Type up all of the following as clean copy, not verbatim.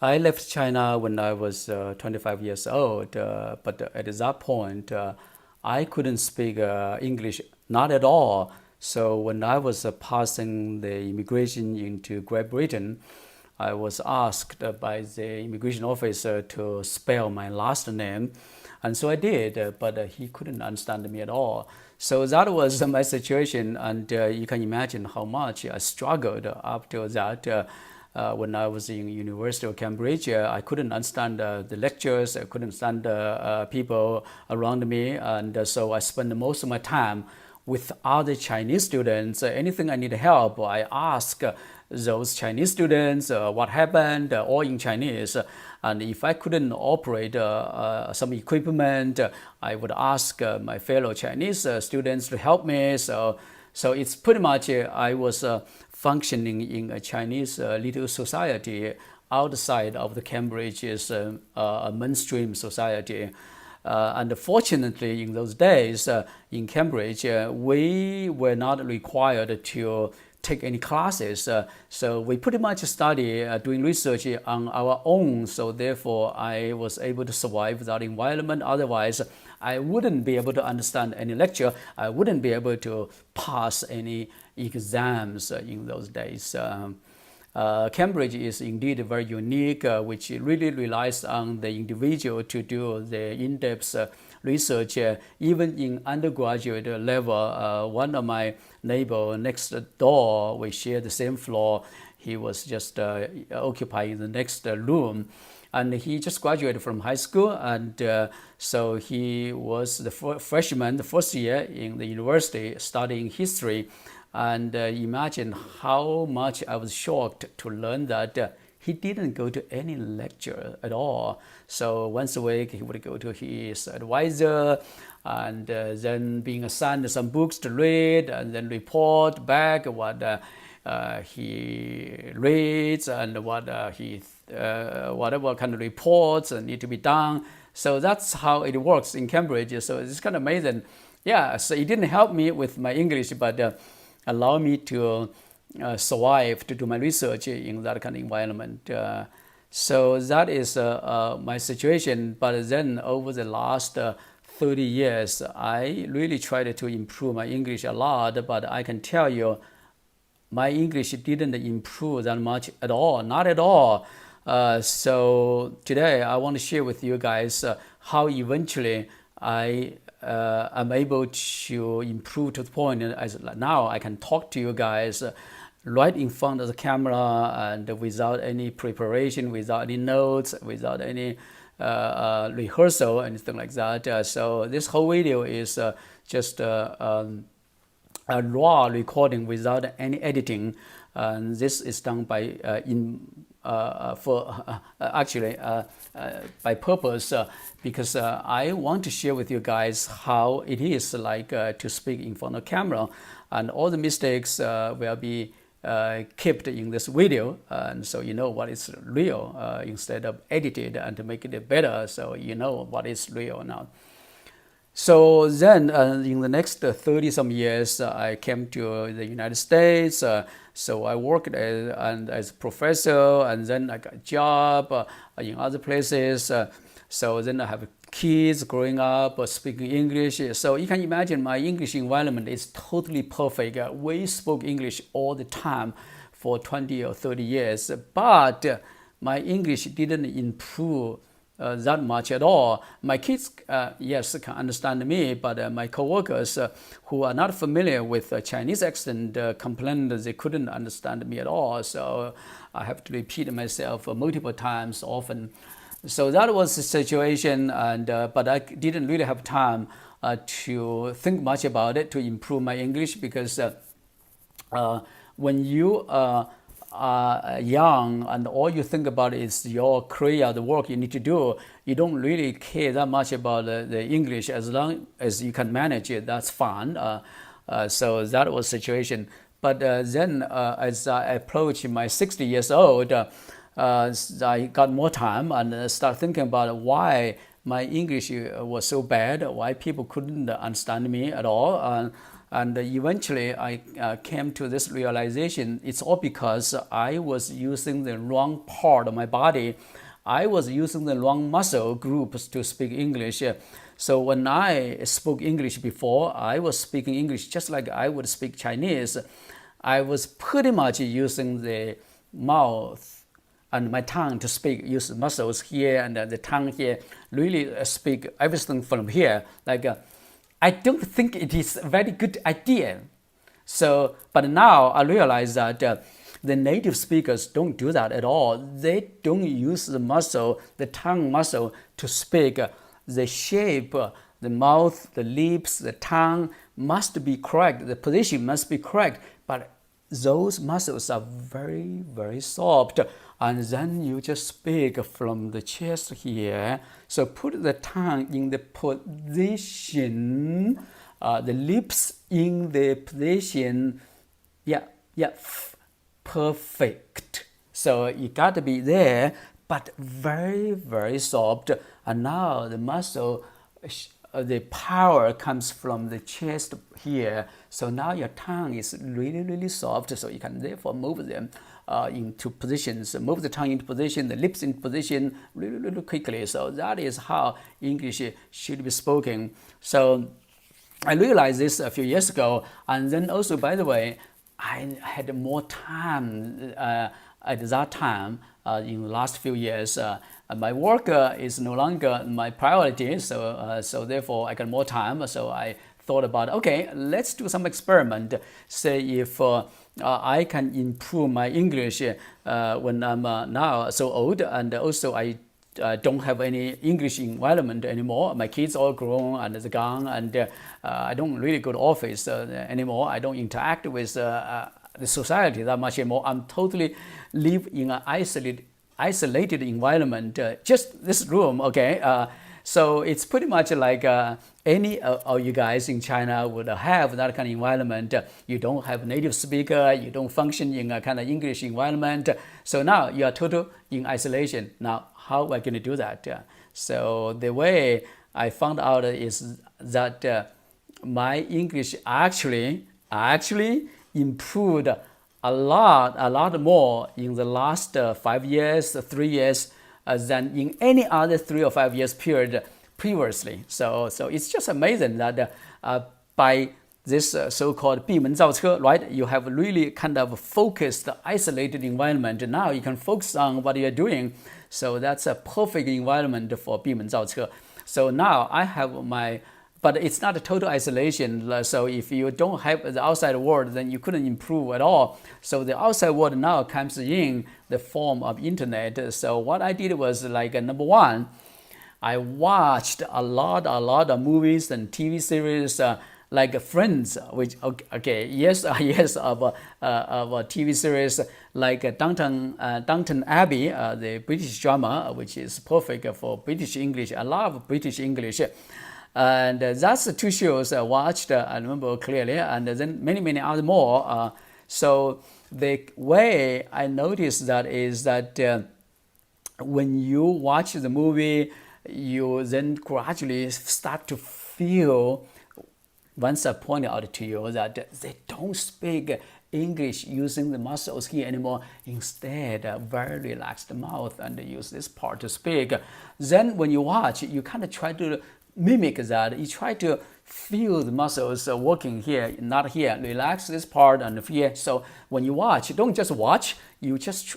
I left China when I was 25 years old, but at that point, I couldn't speak English, not at all. So when I was passing the immigration into Great Britain, I was asked by the immigration officer to spell my last name. And so I did, but he couldn't understand me at all. So that was my situation, and you can imagine how much I struggled after that. When I was in University of Cambridge, I couldn't understand the lectures, I couldn't understand people around me, and so I spent most of my time with other Chinese students. Anything I need help, I ask those Chinese students what happened, all in Chinese. And if I couldn't operate some equipment, I would ask my fellow Chinese students to help me. So it's pretty much I was functioning in a Chinese little society outside of the Cambridge's mainstream society. And fortunately, in those days in Cambridge, we were not required to take any classes. So we pretty much study doing research on our own. So therefore, I was able to survive that environment. Otherwise, I wouldn't be able to understand any lecture. I wouldn't be able to pass any exams in those days. Cambridge is indeed very unique, which really relies on the individual to do the in-depth research. Even in undergraduate level, one of my neighbor next door, we share the same floor. He was just occupying the next room. And he just graduated from high school, and so he was the freshman, the first year in the university studying history. And imagine how much I was shocked to learn that he didn't go to any lecture at all. So once a week he would go to his advisor, and then being assigned some books to read, and then report back what he reads and what whatever kind of reports need to be done. So that's how it works in Cambridge. So it's kind of amazing. Yeah, so it didn't help me with my English, but allow me to survive, to do my research in that kind of environment. So that is my situation. But then over the last 30 years, I really tried to improve my English a lot, but I can tell you my English didn't improve that much at all, not at all. So today I want to share with you guys how eventually I am able to improve to the point as now I can talk to you guys right in front of the camera and without any preparation, without any notes, without any rehearsal, anything like that. So this whole video is just a raw recording without any editing. And this is done by by purpose, because I want to share with you guys how it is like to speak in front of camera, and all the mistakes will be kept in this video, and so you know what is real instead of edited, and to make it better, so you know what is real now. So then in the next 30 some years, I came to the United States. So I worked as a professor, and then I got a job in other places. So then I have kids growing up speaking English. So you can imagine my English environment is totally perfect. We spoke English all the time for 20 or 30 years, but my English didn't improve that much at all. My kids, yes, can understand me, but my coworkers who are not familiar with Chinese accent complained that they couldn't understand me at all. So I have to repeat myself multiple times often. So that was the situation, and but I didn't really have time to think much about it to improve my English, because when you are young and all you think about is your career, the work you need to do, you don't really care that much about the English. As long as you can manage it, that's fine. So that was the situation. But then as I approached my 60 years old, I got more time and started thinking about why my English was so bad, why people couldn't understand me at all. And eventually I came to this realization, it's all because I was using the wrong part of my body. I was using the wrong muscle groups to speak English. So when I spoke English before, I was speaking English just like I would speak Chinese. I was pretty much using the mouth and my tongue to speak, use muscles here and the tongue here, really speak everything from here. I don't think it is a very good idea. So, but now I realize that the native speakers don't do that at all. They don't use the muscle, the tongue muscle, to speak. The shape, the mouth, the lips, the tongue must be correct. The position must be correct. But those muscles are very, very soft. And then you just speak from the chest here. So put the tongue in the position, the lips in the position. Yeah, perfect. So you got to be there, but very, very soft. And now the muscle, the power comes from the chest here. So now your tongue is really, really soft. So you can therefore move them into positions, move the tongue into position, the lips into position really, really quickly. So that is how English should be spoken. So I realized this a few years ago. And then also, by the way, I had more time at that time in the last few years. My work is no longer my priority, so therefore I got more time. So I thought about, okay, let's do some experiment. Say if I can improve my English when I'm now so old, and also I don't have any English environment anymore. My kids all grown and they're gone, and I don't really go to office anymore. I don't interact with the society that much anymore. I'm totally live in an isolated environment, just this room, okay? So it's pretty much like any of you guys in China would have that kind of environment. You don't have a native speaker, you don't function in a kind of English environment. So now you are total in isolation. Now, how am I going to do that? So the way I found out is that my English actually improved a lot more in the last 5 years, 3 years, than in any other 3 or 5 years period previously. So it's just amazing that by this so-called 闭门造车, right? You have really kind of focused, isolated environment. Now you can focus on what you're doing. So that's a perfect environment for 闭门造车. So now I have but it's not a total isolation. So if you don't have the outside world, then you couldn't improve at all. So the outside world now comes in the form of internet. So what I did was number one, I watched a lot of movies and TV series like Friends, which of TV series like Downton Abbey, the British drama, which is perfect for British English. I love British English. And that's the 2 shows I watched, I remember clearly, and then many other more. So the way I noticed that is that when you watch the movie, you then gradually start to feel, once I pointed out to you that they don't speak English using the muscles here anymore. Instead, very relaxed mouth and use this part to speak. Then when you watch, you kind of try to mimic that. You try to feel the muscles working here, not here. Relax this part and here. So when you watch, don't just watch, you just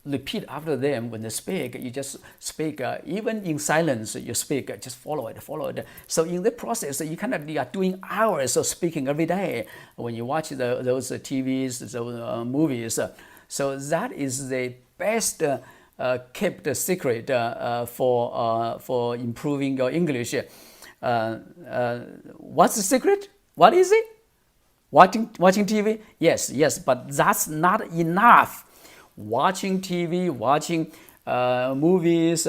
repeat after them when they speak. You just speak, even in silence, you speak, just follow it. So in the process, you are doing hours of speaking every day when you watch those TVs, those movies. So that is the best kept secret for improving your English. What's the secret? What is it? Watching TV? Yes, but that's not enough. Watching TV, watching movies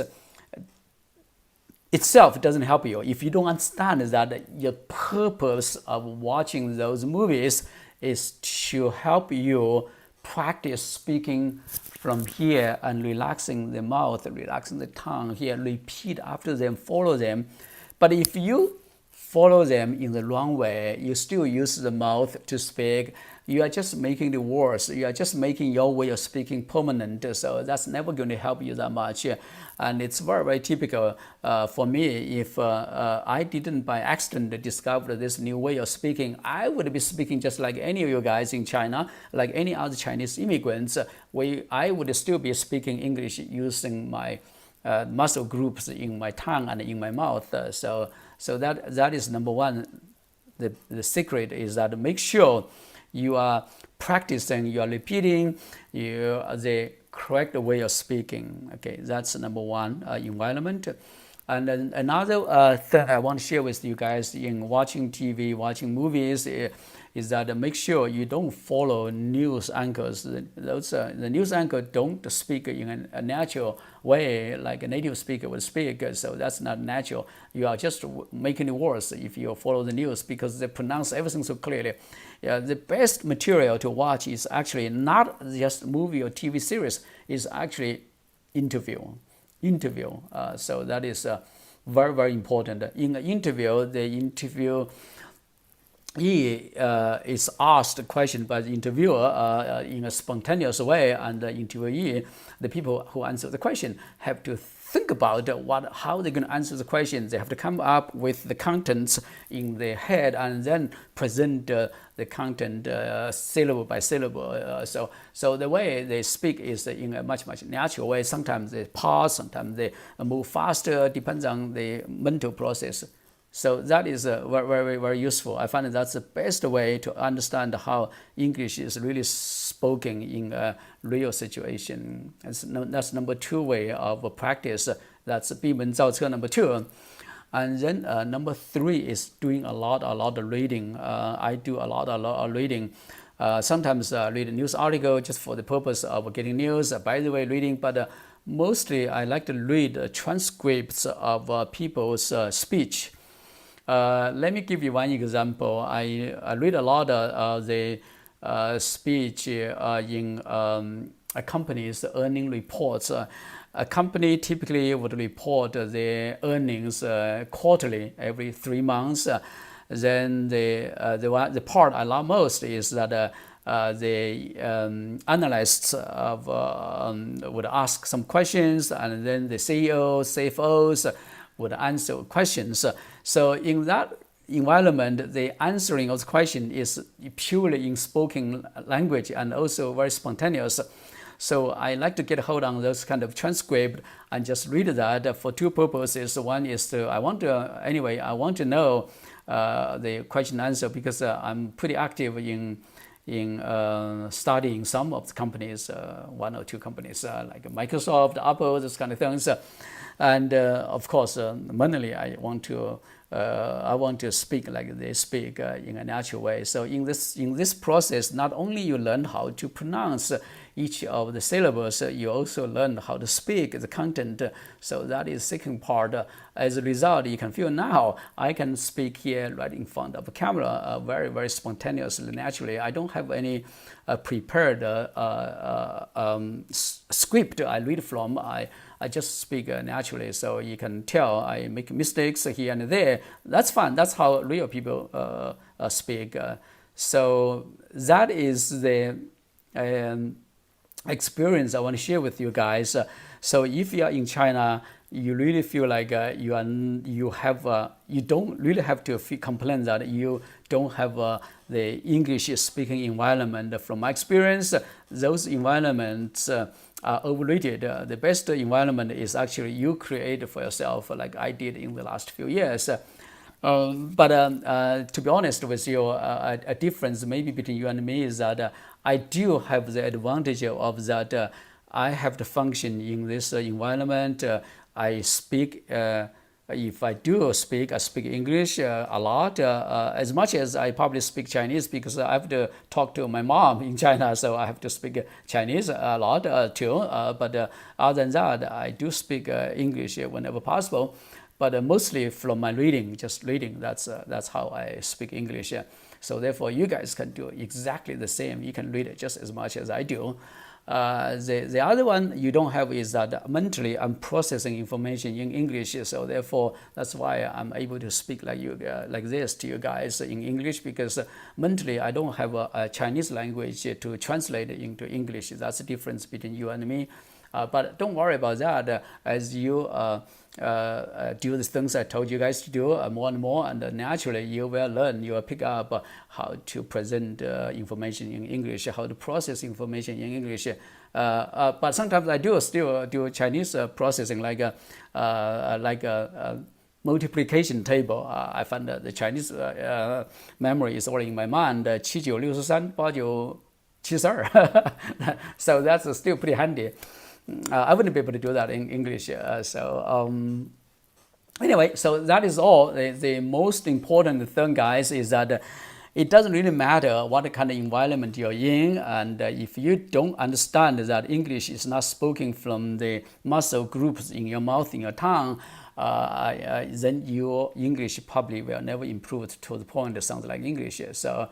itself doesn't help you. If you don't understand that your purpose of watching those movies is to help you practice speaking from here and relaxing the mouth, relaxing the tongue here, repeat after them, follow them. But if you follow them in the wrong way. You still use the mouth to speak. You are just making it worse. You are just making your way of speaking permanent. So that's never going to help you that much. And it's very, very typical for me. If I didn't by accident discover this new way of speaking, I would be speaking just like any of you guys in China, like any other Chinese immigrants. I would still be speaking English using my muscle groups in my tongue and in my mouth. So that is number one. The secret is that make sure you are practicing, you are repeating the correct way of speaking. Okay, that's number one, environment. And then another thing I want to share with you guys in watching TV, watching movies, is that make sure you don't follow news anchors. The news anchor don't speak in a natural way like a native speaker would speak, so that's not natural. You are just making it worse if you follow the news because they pronounce everything so clearly. The best material to watch is actually not just movie or TV series, it's actually interview. So that is very, very important. In an interview, the interviewee is asked a question by the interviewer in a spontaneous way, and the interviewee, the people who answer the question, have to think about how they're going to answer the question. They have to come up with the contents in their head and then present the content syllable by syllable. So the way they speak is in a much, much natural way. Sometimes they pause, sometimes they move faster, depends on the mental process. So that is very, very, very useful. I find that's the best way to understand how English is really spoken in a real situation. That's number two way of practice. That's 闭门造车, number two. And then number three is doing a lot of reading. I do a lot of reading. Sometimes read a news article just for the purpose of getting news. By the way, reading, but mostly I like to read transcripts of people's speech. Let me give you one example. I read a lot of the speech in a company's earning reports. A company typically would report their earnings quarterly, every 3 months. Then the part I love most is that the analysts would ask some questions, and then the CEOs, CFOs would answer questions. So in that environment, the answering of the question is purely in spoken language and also very spontaneous. So I like to get hold on those kind of transcript and just read that for two purposes. One is I want to know the question answer because I'm pretty active in studying some of the companies, one or two companies like Microsoft, Apple, those kind of things. And of course, mainly I want to speak like they speak in a natural way. So in this process, not only you learn how to pronounce each of the syllables, you also learn how to speak the content. So that is the second part. As a result, you can feel now I can speak here right in front of a camera very, very spontaneously, naturally. I don't have any prepared script I read from. I just speak naturally, so you can tell I make mistakes here and there. That's fine. That's how real people speak. So that is the experience I want to share with you guys. So if you are in China, you really feel like you don't really have to complain that you don't have the English speaking environment. From my experience, those environments are overrated. The best environment is actually you create for yourself, like I did in the last few years. But to be honest with you, a difference maybe between you and me is that I do have the advantage of that I have to function in this environment. I speak, if I do speak, I speak English a lot, as much as I probably speak Chinese because I have to talk to my mom in China, so I have to speak Chinese a lot too. But other than that, I do speak English whenever possible. But mostly from my reading, just reading, that's how I speak English. So therefore, you guys can do exactly the same. You can read it just as much as I do. The other one you don't have is that mentally I'm processing information in English, so therefore that's why I'm able to speak like this to you guys in English, because mentally I don't have a Chinese language to translate into English. That's the difference between you and me. But don't worry about that. As you do the things I told you guys to do more and more, and naturally you will learn, you will pick up how to present information in English, how to process information in English. But sometimes I do still do Chinese processing, like a multiplication table. I find that the Chinese memory is all in my mind. 7963 8972. So that's still pretty handy. I wouldn't be able to do that in English. Anyway, so that is all. The most important thing, guys, is that it doesn't really matter what kind of environment you're in, and if you don't understand that English is not spoken from the muscle groups in your mouth, in your tongue, then your English probably will never improve to the point it sounds like English. So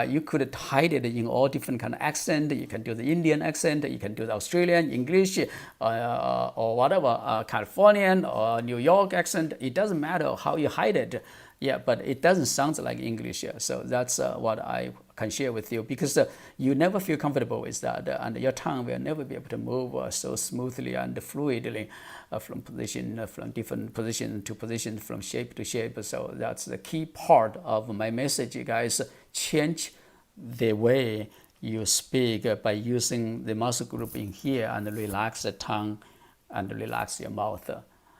you could hide it in all different kind of accent. You can do the Indian accent, you can do the Australian English, or whatever, Californian or New York accent. It doesn't matter how you hide it. Yeah, but it doesn't sound like English. So that's what I can share with you, because you never feel comfortable with that, and your tongue will never be able to move so smoothly and fluidly from different position to position, from shape to shape. So that's the key part of my message, you guys. Change the way you speak by using the muscle group in here, and relax the tongue and relax your mouth.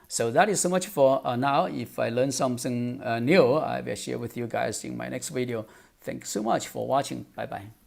So that is so much for now. If I learn something new, I will share with you guys in my next video. Thanks so much for watching. Bye bye.